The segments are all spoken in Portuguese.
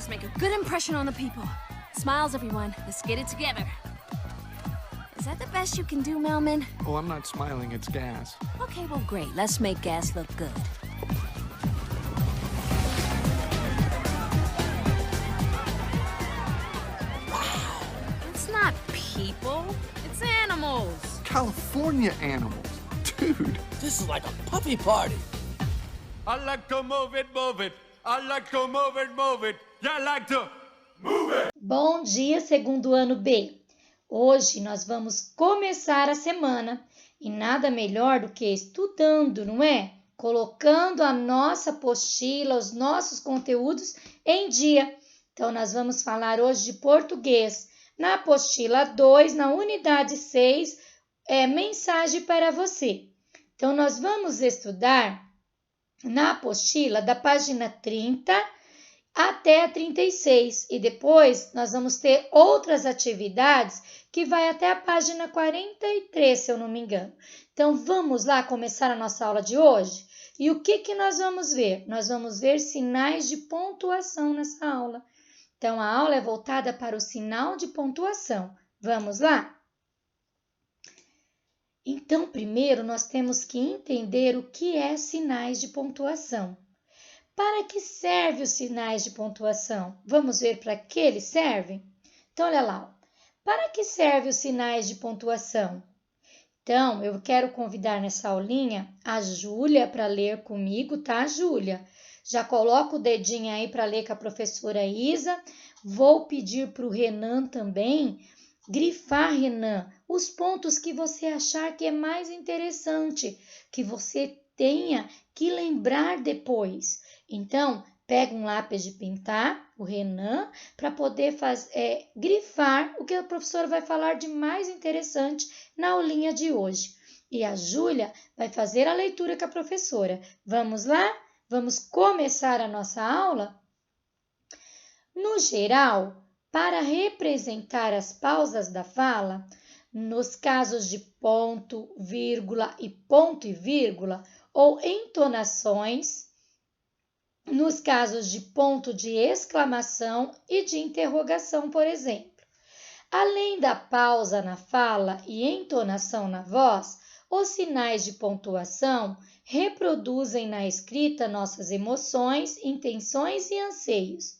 Let's make a good impression on the people. Smiles, everyone. Let's get it together. Is that the best you can do, Melman? Oh, I'm not smiling, it's gas. Okay, well, great. Let's make Gas look good. Wow! It's not people. It's animals. California animals. Dude. This is like a puppy party. I like to move it, move it. I like to move it, move it. You like to move it. Bom dia, segundo ano B. Hoje nós vamos começar a semana e nada melhor do que estudando, não é? Colocando a nossa apostila, os nossos conteúdos em dia. Então, nós vamos falar hoje de português. Na apostila 2, na unidade 6, mensagem para você. Então, nós vamos estudar na apostila da página 30 até a 36 e depois nós vamos ter outras atividades que vai até a página 43, se eu não me engano. Então, vamos lá começar a nossa aula de hoje? E o que nós vamos ver? Nós vamos ver sinais de pontuação nessa aula. Então, a aula é voltada para o sinal de pontuação. Vamos lá? Então, primeiro, nós temos que entender o que é sinais de pontuação. Para que servem os sinais de pontuação? Vamos ver para que eles servem? Então, olha lá. Para que servem os sinais de pontuação? Então, eu quero convidar nessa aulinha a Júlia para ler comigo, tá, Júlia? Já coloca o dedinho aí para ler com a professora Isa. Vou pedir para o Renan também grifar, Renan, os pontos que você achar que é mais interessante, que você tenha que lembrar depois. Então, pega um lápis de pintar, o Renan, para poder grifar o que a professora vai falar de mais interessante na aulinha de hoje. E a Júlia vai fazer a leitura com a professora. Vamos lá? Vamos começar a nossa aula? No geral, para representar as pausas da fala, nos casos de ponto, vírgula e ponto e vírgula, ou entonações, nos casos de ponto de exclamação e de interrogação, por exemplo. Além da pausa na fala e entonação na voz, os sinais de pontuação reproduzem na escrita nossas emoções, intenções e anseios.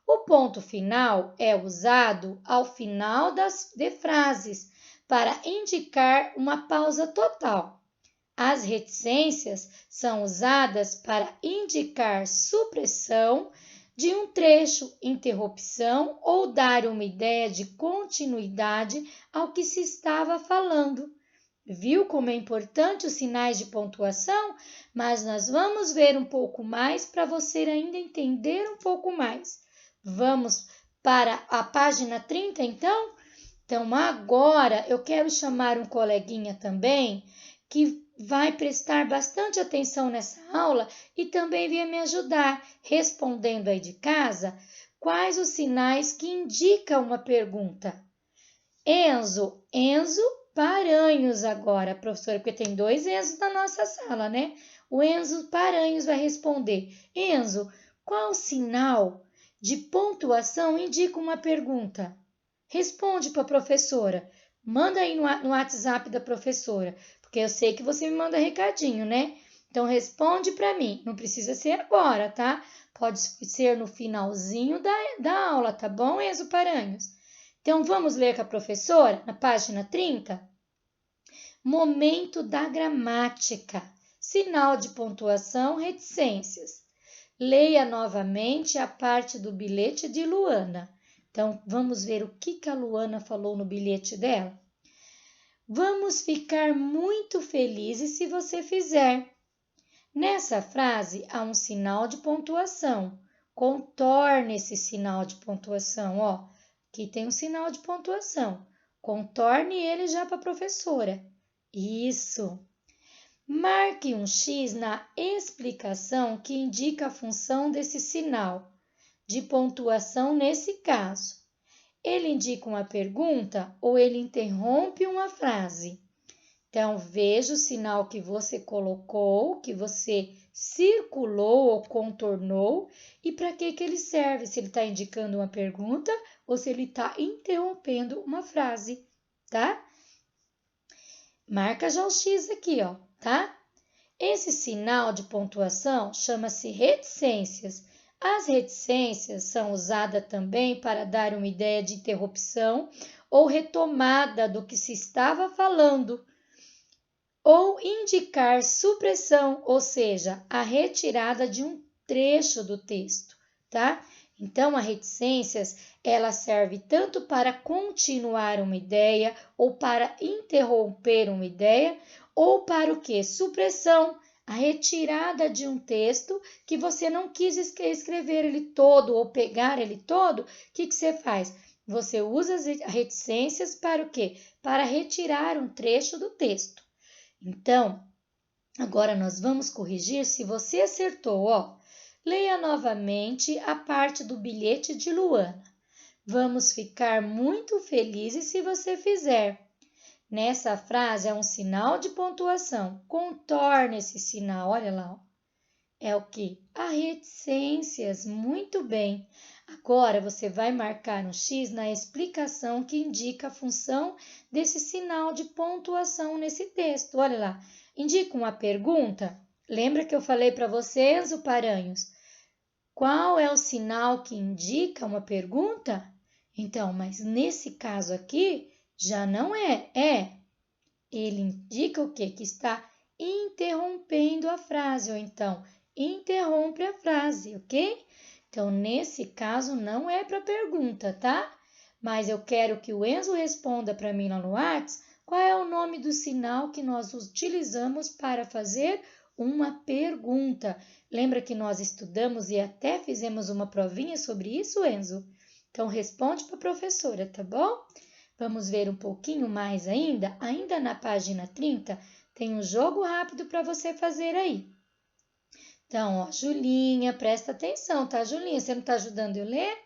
O ponto final é usado ao final de frases para indicar uma pausa total. As reticências são usadas para indicar supressão de um trecho, interrupção ou dar uma ideia de continuidade ao que se estava falando. Viu como é importante os sinais de pontuação? Mas nós vamos ver um pouco mais para você ainda entender um pouco mais. Vamos para a página 30, então? Então, agora eu quero chamar um coleguinha também que vai prestar bastante atenção nessa aula e também vir me ajudar respondendo aí de casa quais os sinais que indicam uma pergunta. Enzo Paranhos agora, professora, porque tem 2 Enzos na nossa sala, né? O Enzo Paranhos vai responder. Enzo, qual sinal de pontuação indica uma pergunta? Responde para a professora. Manda aí no WhatsApp da professora, porque eu sei que você me manda recadinho, né? Então, responde para mim. Não precisa ser agora, tá? Pode ser no finalzinho da aula, tá bom, Enzo Paranhos? Então, vamos ler com a professora, na página 30? Momento da gramática. Sinal de pontuação, reticências. Leia novamente a parte do bilhete de Luana. Então, vamos ver o que a Luana falou no bilhete dela? Vamos ficar muito felizes se você fizer. Nessa frase, há um sinal de pontuação. Contorne esse sinal de pontuação, ó. Aqui tem um sinal de pontuação. Contorne ele já para a professora. Isso. Marque um X na explicação que indica a função desse sinal de pontuação nesse caso. Ele indica uma pergunta ou ele interrompe uma frase? Então, veja o sinal que você colocou, que você circulou ou contornou e para que ele serve, se ele está indicando uma pergunta ou se ele está interrompendo uma frase, tá? Marca já o X aqui, ó, tá? Esse sinal de pontuação chama-se reticências. As reticências são usadas também para dar uma ideia de interrupção ou retomada do que se estava falando, ou indicar supressão, ou seja, a retirada de um trecho do texto, tá? Então, a reticências, ela serve tanto para continuar uma ideia, ou para interromper uma ideia, ou para o quê? Supressão, a retirada de um texto que você não quis escrever ele todo ou pegar ele todo, o que você faz? Você usa as reticências para o quê? Para retirar um trecho do texto. Então, agora nós vamos corrigir se você acertou, ó. Leia novamente a parte do bilhete de Luana. Vamos ficar muito felizes se você fizer. Nessa frase é um sinal de pontuação. Contorne esse sinal, olha lá, ó. É o que? A reticências, muito bem. Agora você vai marcar um X na explicação que indica a função desse sinal de pontuação nesse texto. Olha lá, indica uma pergunta. Lembra que eu falei para você, Enzo Paranhos? Qual é o sinal que indica uma pergunta? Então, mas nesse caso aqui, já não é. Ele indica o quê? Que está interrompendo a frase, ou então interrompe a frase, ok? Então, nesse caso, não é para pergunta, tá? Mas eu quero que o Enzo responda para mim lá no WhatsApp qual é o nome do sinal que nós utilizamos para fazer uma pergunta. Lembra que nós estudamos e até fizemos uma provinha sobre isso, Enzo? Então, responde para a professora, tá bom? Vamos ver um pouquinho mais ainda? Ainda na página 30, tem um jogo rápido para você fazer aí. Então, ó, Julinha, presta atenção, tá, Julinha? Você não está ajudando eu ler?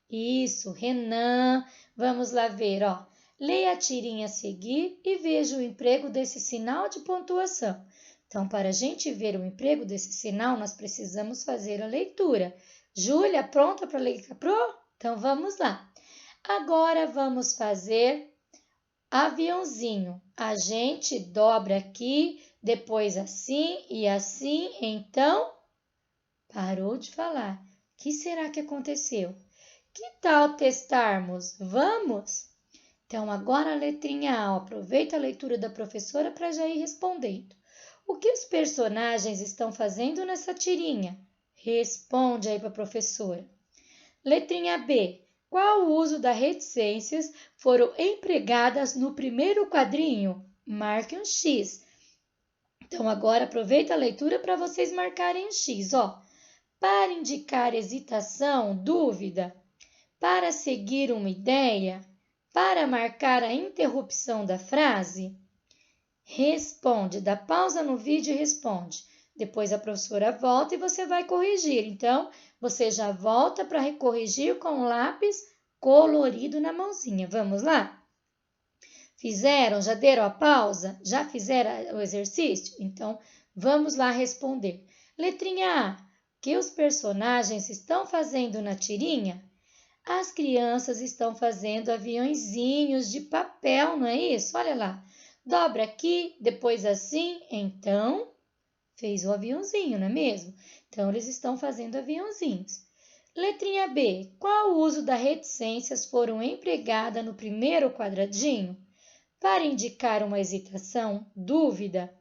Isso, Renan. Vamos lá ver, ó. Leia a tirinha a seguir e veja o emprego desse sinal de pontuação. Então, para a gente ver o emprego desse sinal, nós precisamos fazer a leitura. Júlia, pronta para ler? Então, vamos lá. Agora, vamos fazer aviãozinho. A gente dobra aqui, depois assim e assim, então... Parou de falar. O que será que aconteceu? Que tal testarmos? Vamos? Então, agora a letrinha A. Aproveita a leitura da professora para já ir respondendo. O que os personagens estão fazendo nessa tirinha? Responde aí para a professora. Letrinha B. Qual o uso das reticências foram empregadas no primeiro quadrinho? Marque um X. Então, agora aproveita a leitura para vocês marcarem um X, ó. Para indicar hesitação, dúvida, para seguir uma ideia, para marcar a interrupção da frase. Responde, dá pausa no vídeo e responde. Depois a professora volta e você vai corrigir. Então, você já volta para corrigir com o lápis colorido na mãozinha. Vamos lá? Fizeram? Já deram a pausa? Já fizeram o exercício? Então, vamos lá responder. Letrinha A. O que os personagens estão fazendo na tirinha? As crianças estão fazendo aviõezinhos de papel, não é isso? Olha lá. Dobra aqui, depois assim, então fez o aviãozinho, não é mesmo? Então, eles estão fazendo aviãozinhos. Letrinha B. Qual o uso das reticências foram empregada no primeiro quadradinho? Para indicar uma hesitação, dúvida,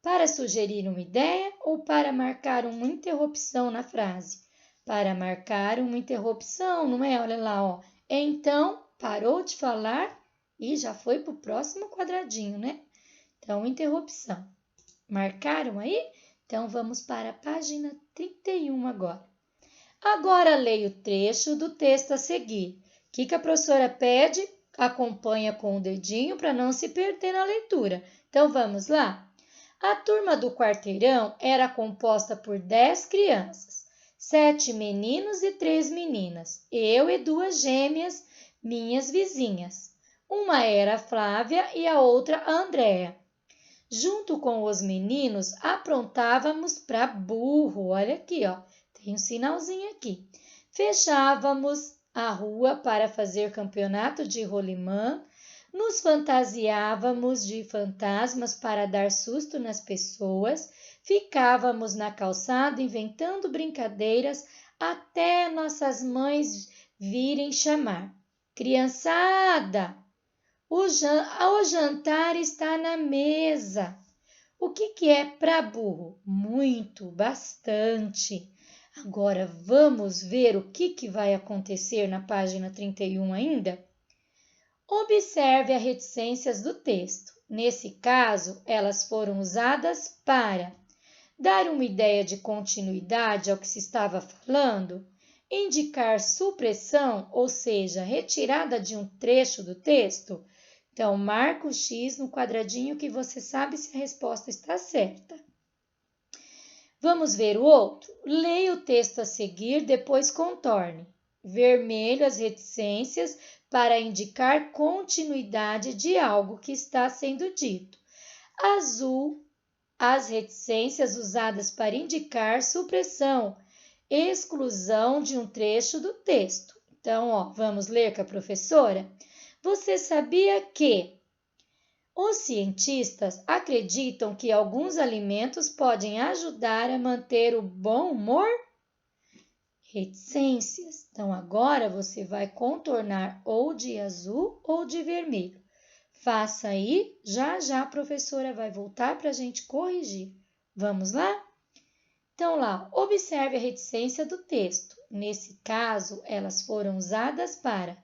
para sugerir uma ideia ou para marcar uma interrupção na frase? Para marcar uma interrupção, não é? Olha lá, ó. Então, parou de falar e já foi para o próximo quadradinho, né? Então, interrupção. Marcaram aí? Então, vamos para a página 31 agora. Agora, leia o trecho do texto a seguir. O que a professora pede? Acompanha com o dedinho para não se perder na leitura. Então, vamos lá? A turma do quarteirão era composta por 10 crianças, 7 meninos e 3 meninas, eu e 2 gêmeas, minhas vizinhas. Uma era a Flávia e a outra a Andréa. Junto com os meninos, aprontávamos para burro. Olha aqui, ó, tem um sinalzinho aqui. Fechávamos a rua para fazer campeonato de rolimã. Nos fantasiávamos de fantasmas para dar susto nas pessoas. Ficávamos na calçada inventando brincadeiras até nossas mães virem chamar. Criançada, o jantar está na mesa. O que é para burro? Muito, bastante. Agora vamos ver o que vai acontecer na página 31 ainda? Observe as reticências do texto. Nesse caso, elas foram usadas para dar uma ideia de continuidade ao que se estava falando, indicar supressão, ou seja, retirada de um trecho do texto. Então, marca o X no quadradinho que você sabe se a resposta está certa. Vamos ver o outro? Leia o texto a seguir, depois contorne. Vermelho, as reticências para indicar continuidade de algo que está sendo dito. Azul, as reticências usadas para indicar supressão, exclusão de um trecho do texto. Então, ó, vamos ler com a professora? Você sabia que os cientistas acreditam que alguns alimentos podem ajudar a manter o bom humor? Reticências. Então, agora você vai contornar ou de azul ou de vermelho. Faça aí, já a professora vai voltar para a gente corrigir. Vamos lá? Então, lá, observe a reticência do texto. Nesse caso, elas foram usadas para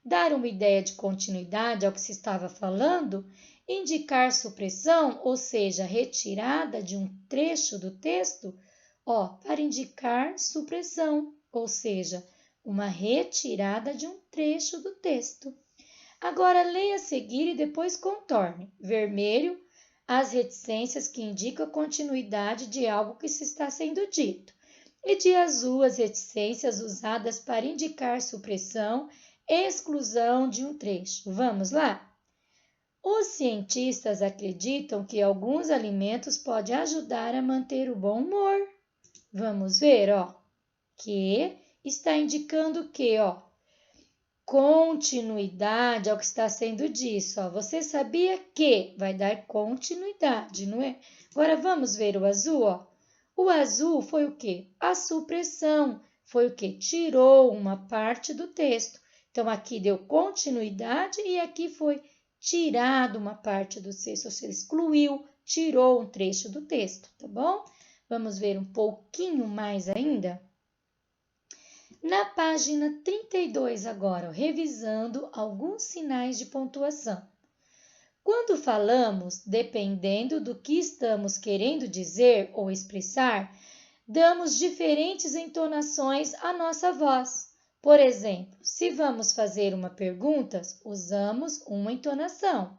dar uma ideia de continuidade ao que se estava falando, indicar supressão, ou seja, retirada de um trecho do texto, para indicar supressão, ou seja, uma retirada de um trecho do texto. Agora, leia a seguir e depois contorne. Vermelho, as reticências que indicam a continuidade de algo que se está sendo dito. E de azul, as reticências usadas para indicar supressão, exclusão de um trecho. Vamos lá? Os cientistas acreditam que alguns alimentos podem ajudar a manter o bom humor. Vamos ver, que está indicando que, continuidade ao que está sendo dito. Você sabia que vai dar continuidade, não é? Agora vamos ver o azul, O azul foi o quê? A supressão. Foi o quê? Tirou uma parte do texto. Então, aqui deu continuidade e aqui foi tirado uma parte do texto. Você excluiu, tirou um trecho do texto, tá bom? Vamos ver um pouquinho mais ainda? Na página 32 agora, revisando alguns sinais de pontuação. Quando falamos, dependendo do que estamos querendo dizer ou expressar, damos diferentes entonações à nossa voz. Por exemplo, se vamos fazer uma pergunta, usamos uma entonação.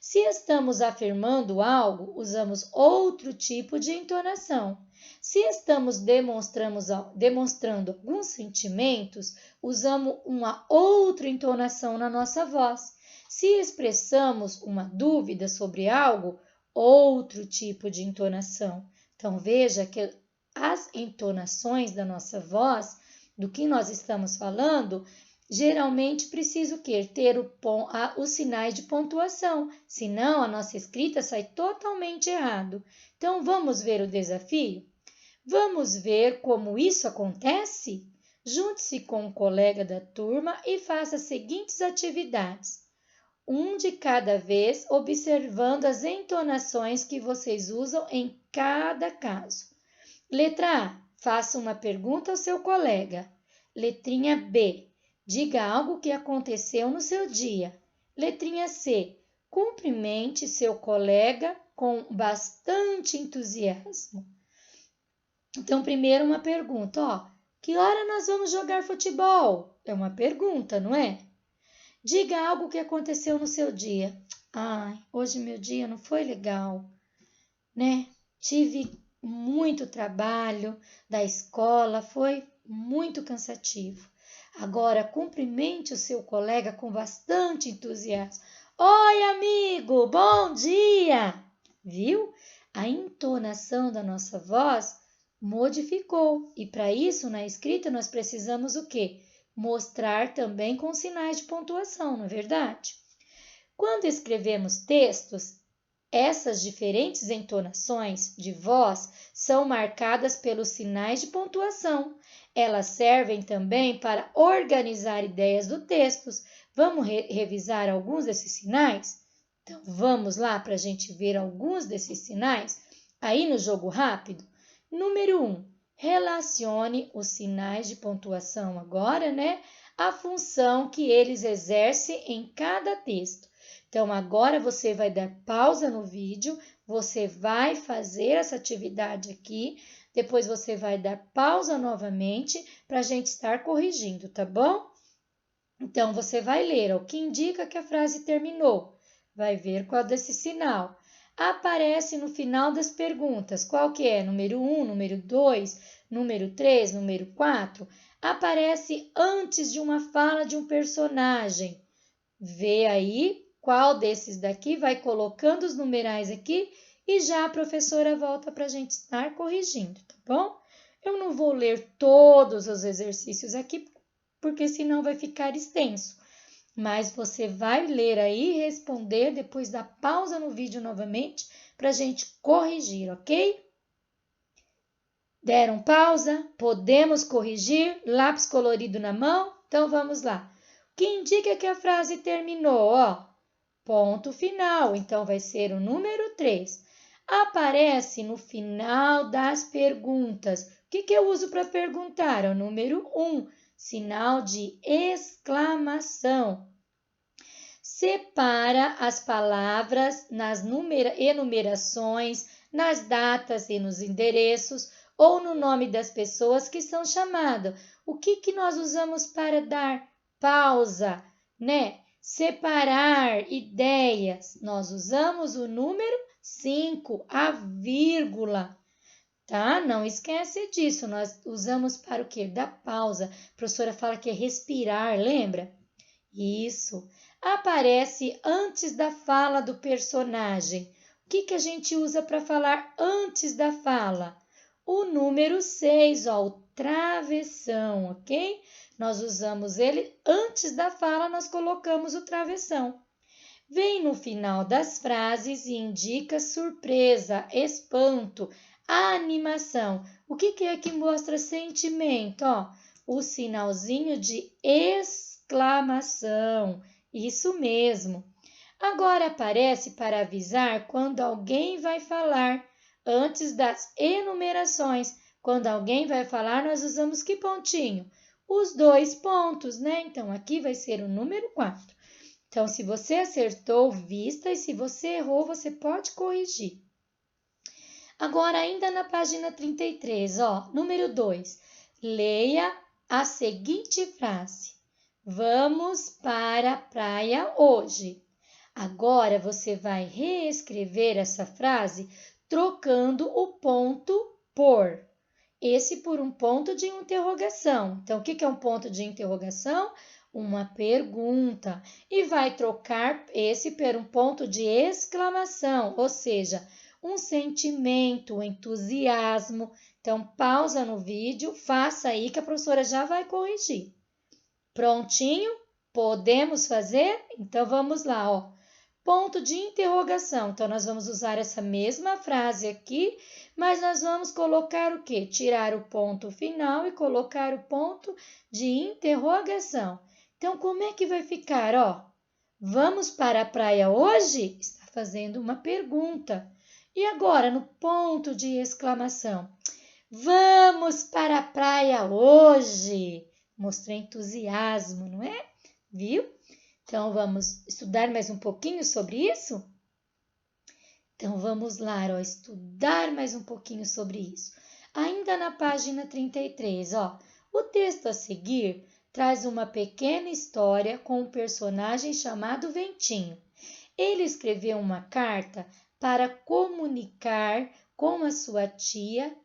Se estamos afirmando algo, usamos outro tipo de entonação. Se estamos demonstrando alguns sentimentos, usamos uma outra entonação na nossa voz. Se expressamos uma dúvida sobre algo, outro tipo de entonação. Então, veja que as entonações da nossa voz, do que nós estamos falando, geralmente precisa o quê? Ter os sinais de pontuação, senão a nossa escrita sai totalmente errado. Então, vamos ver o desafio? Vamos ver como isso acontece? Junte-se com um colega da turma e faça as seguintes atividades. Um de cada vez, observando as entonações que vocês usam em cada caso. Letra A, faça uma pergunta ao seu colega. Letrinha B, diga algo que aconteceu no seu dia. Letrinha C, cumprimente seu colega com bastante entusiasmo. Então, primeiro uma pergunta, que hora nós vamos jogar futebol? É uma pergunta, não é? Diga algo que aconteceu no seu dia. Hoje meu dia não foi legal, né? Tive muito trabalho da escola, foi muito cansativo. Agora, cumprimente o seu colega com bastante entusiasmo. Oi, amigo, bom dia! viu? A entonação da nossa voz modificou. E para isso, na escrita, nós precisamos o quê? Mostrar também com sinais de pontuação, não é verdade? Quando escrevemos textos, essas diferentes entonações de voz são marcadas pelos sinais de pontuação. Elas servem também para organizar ideias do texto. Vamos revisar alguns desses sinais? Então, vamos lá para a gente ver alguns desses sinais aí no jogo rápido. Número 1, relacione os sinais de pontuação agora, né? A função que eles exercem em cada texto. Então, agora você vai dar pausa no vídeo, você vai fazer essa atividade aqui, depois você vai dar pausa novamente para a gente estar corrigindo, tá bom? Então, você vai ler o que indica que a frase terminou. Vai ver qual desse sinal. Aparece no final das perguntas. Qual que é? Número 1, número 2, número 3, número 4. Aparece antes de uma fala de um personagem. Vê aí qual desses daqui, vai colocando os numerais aqui e já a professora volta para a gente estar corrigindo, tá bom? Eu não vou ler todos os exercícios aqui, porque senão vai ficar extenso. Mas você vai ler aí e responder depois da pausa no vídeo novamente para a gente corrigir, ok? Deram pausa? Podemos corrigir? Lápis colorido na mão? Então vamos lá. O que indica que a frase terminou? Ó, ponto final. Então vai ser o número 3. Aparece no final das perguntas. O que eu uso para perguntar? É o número 1. Sinal de exclamação. Separa as palavras nas enumerações, nas datas e nos endereços ou no nome das pessoas que são chamadas. O que nós usamos para dar pausa, né? Separar ideias. Nós usamos o número 5, a vírgula. Tá? Não esquece disso, nós usamos para o quê? Da pausa. A professora fala que é respirar, lembra? Isso. Aparece antes da fala do personagem. O que a gente usa para falar antes da fala? O número 6, ó, o travessão, ok? Nós usamos ele antes da fala, nós colocamos o travessão. Vem no final das frases e indica surpresa, espanto, animação. O que é que mostra sentimento? Ó, o sinalzinho de exclamação. Isso mesmo. Agora aparece para avisar quando alguém vai falar. Antes das enumerações, quando alguém vai falar, nós usamos que pontinho? Os 2 pontos, né? Então, aqui vai ser o número 4. Então, se você acertou, vista, e se você errou, você pode corrigir. Agora, ainda na página 33, ó, número 2, leia a seguinte frase. Vamos para a praia hoje. Agora, você vai reescrever essa frase trocando o ponto por. Esse por um ponto de interrogação. Então, o que é um ponto de interrogação? Uma pergunta. E vai trocar esse por um ponto de exclamação, ou seja, um sentimento, um entusiasmo. Então, pausa no vídeo, faça aí que a professora já vai corrigir. Prontinho? Podemos fazer? Então, vamos lá, ó. Ponto de interrogação. Então, nós vamos usar essa mesma frase aqui, mas nós vamos colocar o quê? Tirar o ponto final e colocar o ponto de interrogação. Então, como é que vai ficar, ó? Vamos para a praia hoje? Está fazendo uma pergunta. E agora, no ponto de exclamação, vamos para a praia hoje. Mostrei entusiasmo, não é? Viu? Então, vamos estudar mais um pouquinho sobre isso? Então, vamos lá, ó, estudar mais um pouquinho sobre isso. Ainda na página 33, ó, o texto a seguir traz uma pequena história com um personagem chamado Ventinho. Ele escreveu uma carta para comunicar com a sua tia,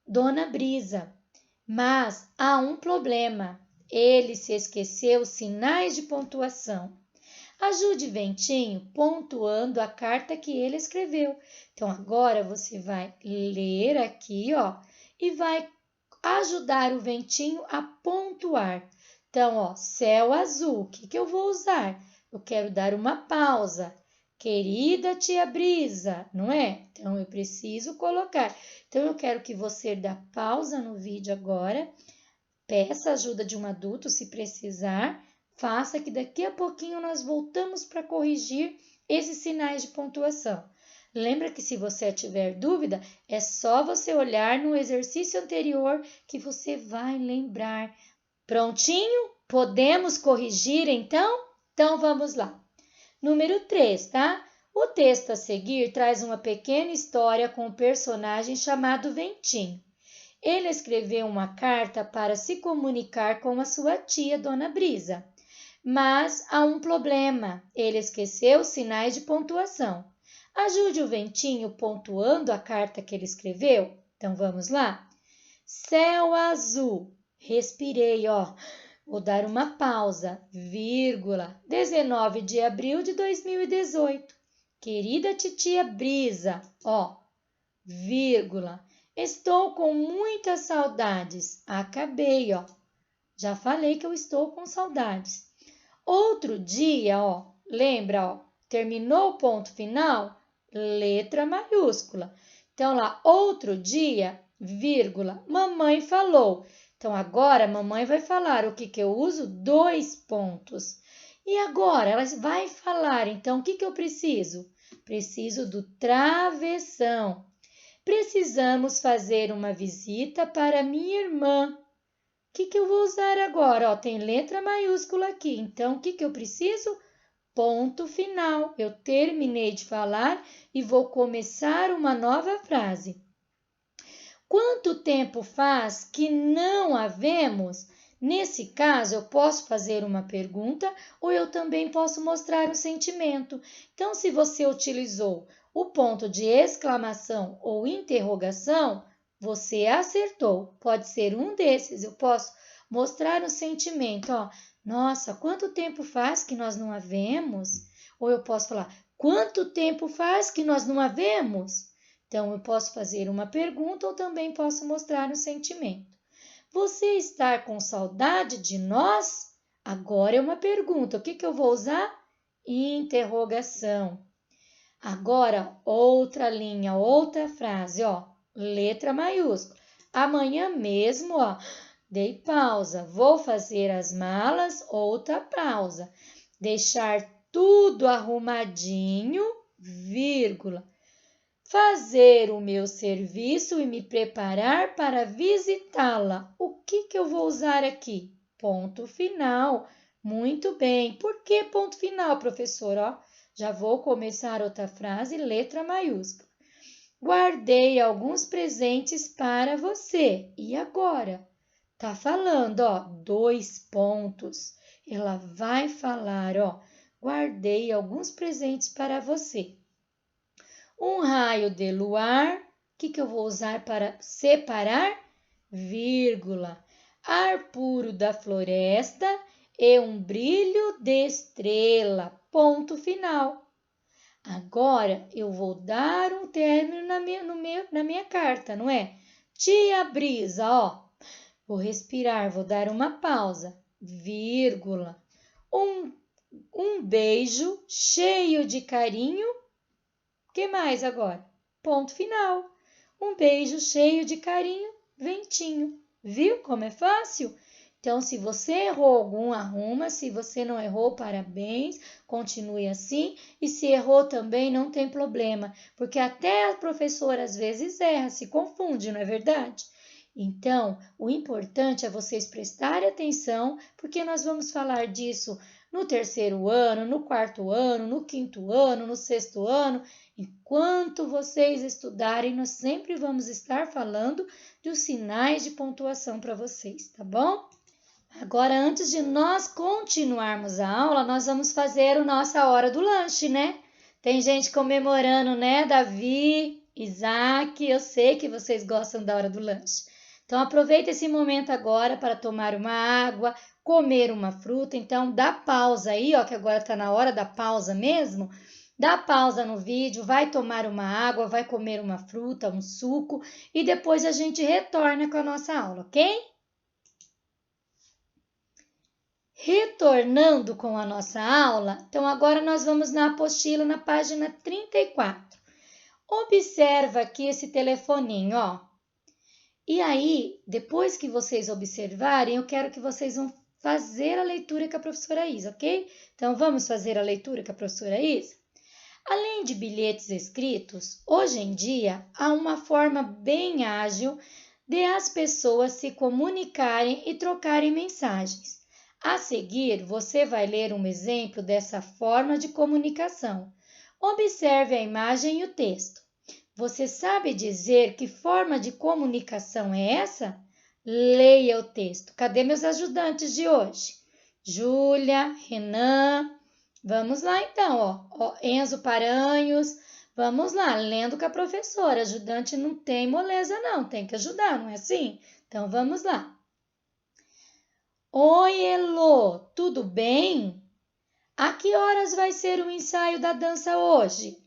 Dona Brisa. Mas há um problema. Ele se esqueceu os sinais de pontuação. Ajude Ventinho pontuando a carta que ele escreveu. Então, agora você vai ler aqui, ó, e vai ajudar o Ventinho a pontuar. Então, ó, céu azul, o que eu vou usar? Eu quero dar uma pausa. Querida tia Brisa, não é? Então, eu preciso colocar. Então, eu quero que você dê pausa no vídeo agora, peça a ajuda de um adulto se precisar, faça que daqui a pouquinho nós voltamos para corrigir esses sinais de pontuação. Lembra que se você tiver dúvida, é só você olhar no exercício anterior que você vai lembrar. Prontinho? Podemos corrigir então? Então vamos lá. Número 3, tá? O texto a seguir traz uma pequena história com um personagem chamado Ventinho. Ele escreveu uma carta para se comunicar com a sua tia, Dona Brisa. Mas há um problema, ele esqueceu os sinais de pontuação. Ajude o Ventinho pontuando a carta que ele escreveu. Então vamos lá. Céu azul. Respirei, ó. Vou dar uma pausa, vírgula, 19 de abril de 2018. Querida titia Brisa, ó, vírgula, estou com muitas saudades. Acabei, ó. Já falei que eu estou com saudades. Outro dia, ó, lembra, ó, terminou o ponto final? Letra maiúscula. Então, lá, outro dia, vírgula, mamãe falou. Então, agora, a mamãe vai falar o que eu uso? 2 pontos. E agora, ela vai falar, então, o que eu preciso? Preciso do travessão. Precisamos fazer uma visita para minha irmã. O que eu vou usar agora? Ó, tem letra maiúscula aqui. Então, o que eu preciso? Ponto final. Eu terminei de falar e vou começar uma nova frase. Quanto tempo faz que não a vemos? Nesse caso, eu posso fazer uma pergunta ou eu também posso mostrar um sentimento. Então, se você utilizou o ponto de exclamação ou interrogação, você acertou. Pode ser um desses. Eu posso mostrar um sentimento. Ó, nossa, quanto tempo faz que nós não a vemos? Ou eu posso falar, quanto tempo faz que nós não a vemos? Então, eu posso fazer uma pergunta ou também posso mostrar um sentimento. Você está com saudade de nós? Agora é uma pergunta. O que eu vou usar? Interrogação. Agora, outra linha, outra frase, ó. Letra maiúscula. Amanhã mesmo, ó. Dei pausa. Vou fazer as malas, outra pausa. Deixar tudo arrumadinho, vírgula. Fazer o meu serviço e me preparar para visitá-la. O que eu vou usar aqui? Ponto final. Muito bem. Por que ponto final, professor? Ó, já vou começar outra frase, letra maiúscula. Guardei alguns presentes para você. E agora? Tá falando, ó, 2 pontos. Ela vai falar, ó, guardei alguns presentes para você. Um raio de luar, o que eu vou usar para separar? Vírgula. Ar puro da floresta e um brilho de estrela. Ponto final. Agora, eu vou dar um término na minha carta, não é? Tia Brisa, ó. Vou respirar, vou dar uma pausa. Vírgula. Um beijo cheio de carinho. O que mais agora? Ponto final. Um beijo cheio de carinho, Ventinho. Viu como é fácil? Então, se você errou algum, arruma. Se você não errou, parabéns. Continue assim. E se errou também, não tem problema. Porque até a professora às vezes erra, se confunde, não é verdade? Então, o importante é vocês prestarem atenção, porque nós vamos falar disso no 3º ano, no 4º ano, no 5º ano, no 6º ano. Enquanto vocês estudarem, nós sempre vamos estar falando dos sinais de pontuação para vocês, tá bom? Agora, antes de nós continuarmos a aula, nós vamos fazer a nossa hora do lanche, né? Tem gente comemorando, né? Davi, Isaac, eu sei que vocês gostam da hora do lanche. Então, aproveita esse momento agora para tomar uma água, comer uma fruta. Então, dá pausa aí, ó, que agora está na hora da pausa mesmo. Dá pausa no vídeo, vai tomar uma água, vai comer uma fruta, um suco e depois a gente retorna com a nossa aula, ok? Retornando com a nossa aula, então agora nós vamos na apostila na página 34. Observa aqui esse telefoninho, ó. E aí, depois que vocês observarem, eu quero que vocês vão fazer a leitura com a professora Isa, ok? Então, vamos fazer a leitura com a professora Isa? Além de bilhetes escritos, hoje em dia há uma forma bem ágil de as pessoas se comunicarem e trocarem mensagens. A seguir, você vai ler um exemplo dessa forma de comunicação. Observe a imagem e o texto. Você sabe dizer que forma de comunicação é essa? Leia o texto. Cadê meus ajudantes de hoje? Júlia, Renan. Vamos lá então, ó. Enzo Paranhos. Vamos lá, lendo com a professora. Ajudante não tem moleza não, tem que ajudar, não é assim? Então vamos lá. Oi, Elô, tudo bem? A que horas vai ser o ensaio da dança hoje?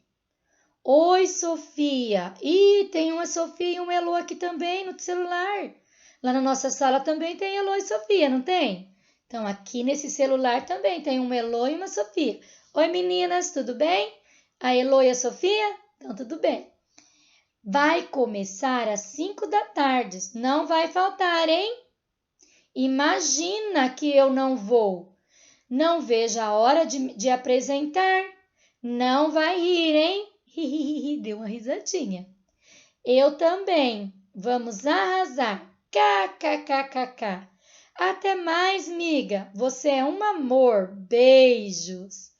Oi, Sofia. Ih, tem uma Sofia e um Elô aqui também no celular. Lá na nossa sala também tem Elô e Sofia, não tem? Então, aqui nesse celular também tem um Elô e uma Sofia. Oi, meninas, tudo bem? A Elô e a Sofia? Então, tudo bem. Vai começar às 5 da tarde. Não vai faltar, hein? Imagina que eu não vou. Não vejo a hora de apresentar. Não vai rir, hein? Deu uma risadinha. Eu também. Vamos arrasar. KKKKK. Até mais, miga. Você é um amor. Beijos.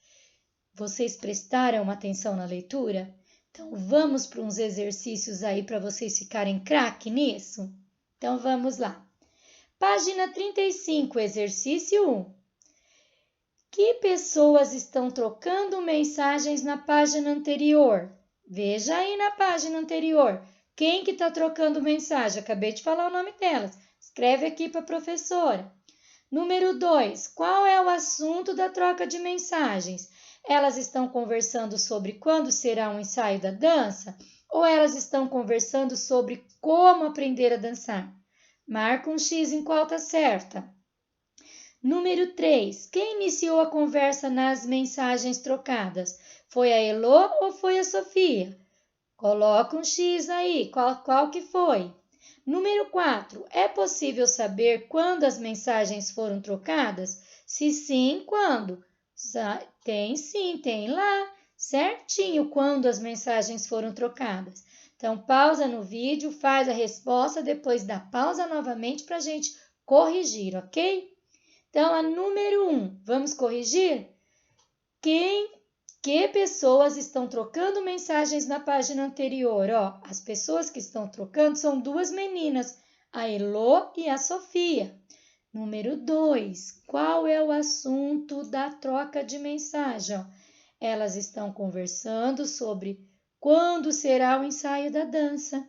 Vocês prestaram atenção na leitura? Então, vamos para uns exercícios aí para vocês ficarem craque nisso? Então, vamos lá. Página 35, exercício 1. Que pessoas estão trocando mensagens na página anterior? Veja aí na página anterior. Quem que está trocando mensagem? Acabei de falar o nome delas. Escreve aqui para a professora. Número 2. Qual é o assunto da troca de mensagens? Elas estão conversando sobre quando será o ensaio da dança? Ou elas estão conversando sobre como aprender a dançar? Marca um X em qual está certa. Número 3. Quem iniciou a conversa nas mensagens trocadas? Foi a Elô ou foi a Sofia? Coloca um X aí, qual que foi? Número 4. É possível saber quando as mensagens foram trocadas? Se sim, quando? Tem sim, tem lá, certinho quando as mensagens foram trocadas. Então, pausa no vídeo, faz a resposta, depois dá pausa novamente para a gente corrigir, ok? Então, a número 1, vamos corrigir? Que pessoas estão trocando mensagens na página anterior? Ó, as pessoas que estão trocando são duas meninas, a Elô e a Sofia. Número 2, qual é o assunto da troca de mensagem? Ó, elas estão conversando sobre quando será o ensaio da dança.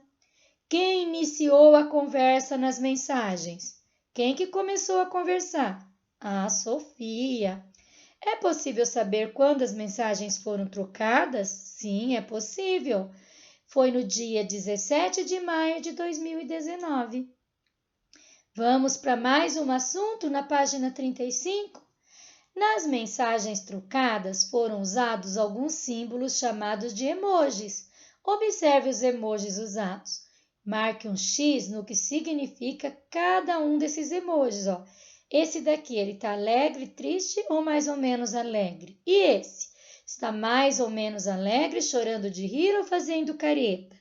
Quem iniciou a conversa nas mensagens? Quem que começou a conversar? A Sofia. É possível saber quando as mensagens foram trocadas? Sim, é possível. Foi no dia 17 de maio de 2019. Vamos para mais um assunto na página 35? Nas mensagens trocadas foram usados alguns símbolos chamados de emojis. Observe os emojis usados. Marque um X no que significa cada um desses emojis. Ó. Esse daqui, ele está alegre, triste ou mais ou menos alegre? E esse? Está mais ou menos alegre, chorando de rir ou fazendo careta?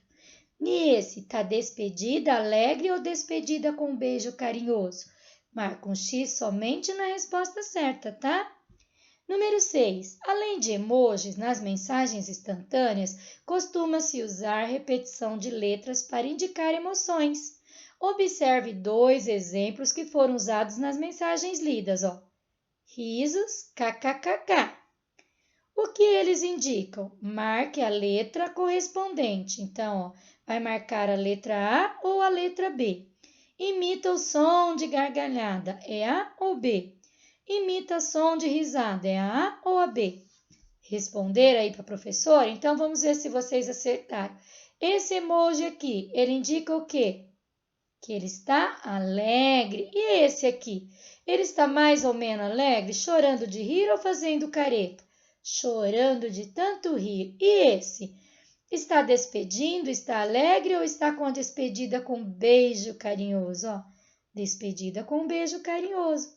E esse? Está despedida, alegre ou despedida com um beijo carinhoso? Marca um X somente na resposta certa, tá? Número 6. Além de emojis, nas mensagens instantâneas, costuma-se usar repetição de letras para indicar emoções. Observe 2 exemplos que foram usados nas mensagens lidas, ó. Risos, kkkk. O que eles indicam? Marque a letra correspondente. Então, ó, vai marcar a letra A ou a letra B. Imita o som de gargalhada, é A ou B? Imita som de risada, é a A ou a B? Responder aí para a professora? Então, vamos ver se vocês acertaram. Esse emoji aqui, ele indica o quê? Que ele está alegre. E esse aqui? Ele está mais ou menos alegre, chorando de rir ou fazendo careta? Chorando de tanto rir. E esse? Está despedindo, está alegre ou está com a despedida com um beijo carinhoso? Ó, despedida com um beijo carinhoso.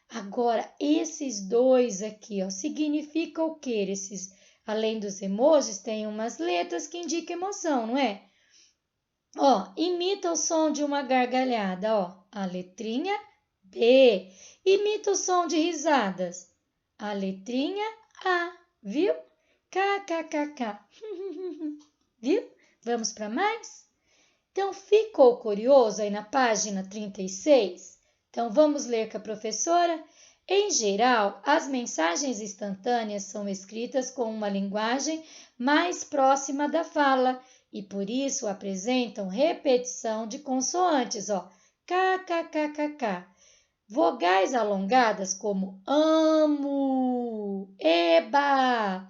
Agora, esses dois aqui, ó, significa o quê? Esses, além dos emojis, tem umas letras que indicam emoção, não é? Ó, imita o som de uma gargalhada, ó, a letrinha B. Imita o som de risadas, a letrinha A, viu? KKKK. Viu? Vamos para mais? Então, ficou curioso aí na página 36? Então, vamos ler com a professora? Em geral, as mensagens instantâneas são escritas com uma linguagem mais próxima da fala e, por isso, apresentam repetição de consoantes, ó, kkkk. Vogais alongadas como amo, eba,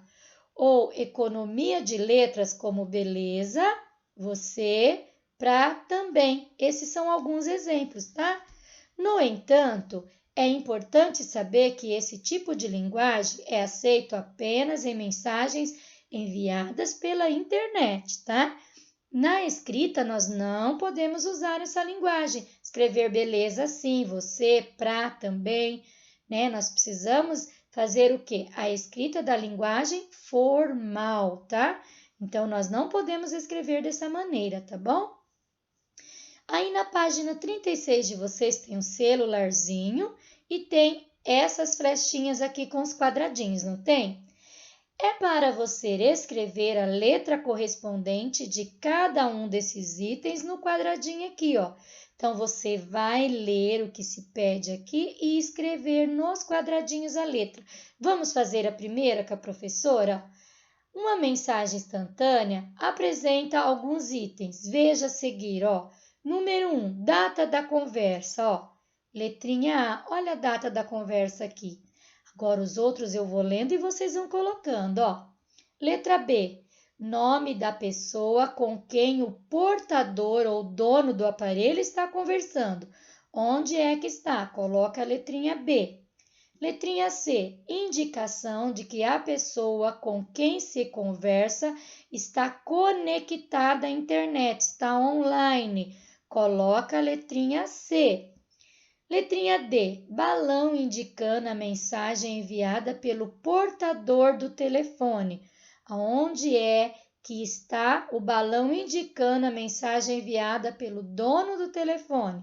ou economia de letras como beleza, você, pra, também. Esses são alguns exemplos, tá? No entanto, é importante saber que esse tipo de linguagem é aceito apenas em mensagens enviadas pela internet, tá? Na escrita, nós não podemos usar essa linguagem. Escrever beleza sim, você, pra, também, né? Nós precisamos fazer o quê? A escrita da linguagem formal, tá? Então, nós não podemos escrever dessa maneira, tá bom? Aí, na página 36 de vocês, tem um celularzinho e tem essas flechinhas aqui com os quadradinhos, não tem? É para você escrever a letra correspondente de cada um desses itens no quadradinho aqui, ó. Então, você vai ler o que se pede aqui e escrever nos quadradinhos a letra. Vamos fazer a primeira com a professora? Uma mensagem instantânea apresenta alguns itens. Veja a seguir, ó. Número 1, data da conversa, ó. Letrinha A, olha a data da conversa aqui. Agora, os outros eu vou lendo e vocês vão colocando, ó. Letra B, nome da pessoa com quem o portador ou dono do aparelho está conversando. Onde é que está? Coloca a letrinha B. Letrinha C, indicação de que a pessoa com quem se conversa está conectada à internet, está online. Coloca a letrinha C. Letrinha D, balão indicando a mensagem enviada pelo portador do telefone. Onde é que está o balão indicando a mensagem enviada pelo dono do telefone?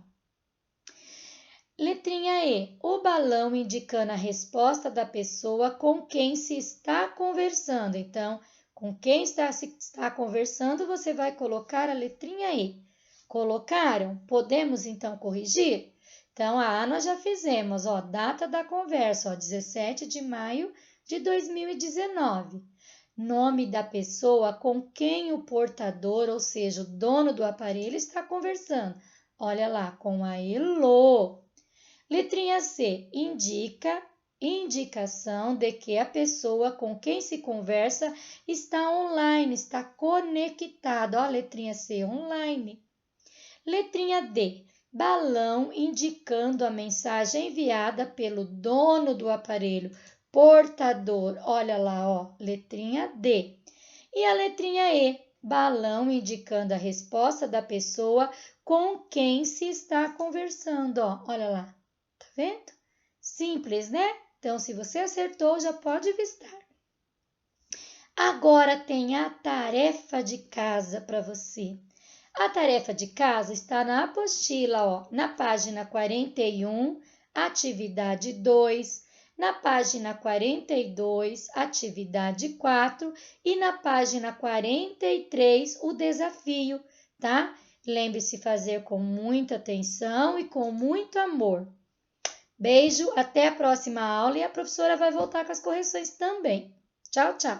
Letrinha E, o balão indicando a resposta da pessoa com quem se está conversando. Então, com quem se está conversando, você vai colocar a letrinha E. Colocaram? Podemos, então, corrigir? Então, a A nós já fizemos, ó, data da conversa, ó, 17 de maio de 2019. Nome da pessoa com quem o portador, ou seja, o dono do aparelho, está conversando. Olha lá, com a Elô. Letrinha C, indicação de que a pessoa com quem se conversa está online, está conectada. Ó, letrinha C, online. Letrinha D, balão indicando a mensagem enviada pelo dono do aparelho, portador. Olha lá, ó, letrinha D. E a letrinha E, balão indicando a resposta da pessoa com quem se está conversando, ó. Olha lá, tá vendo? Simples, né? Então, se você acertou, já pode vistar. Agora tem a tarefa de casa para você. A tarefa de casa está na apostila, ó, na página 41, atividade 2, na página 42, atividade 4 e na página 43, o desafio, tá? Lembre-se de fazer com muita atenção e com muito amor. Beijo, até a próxima aula e a professora vai voltar com as correções também. Tchau, tchau!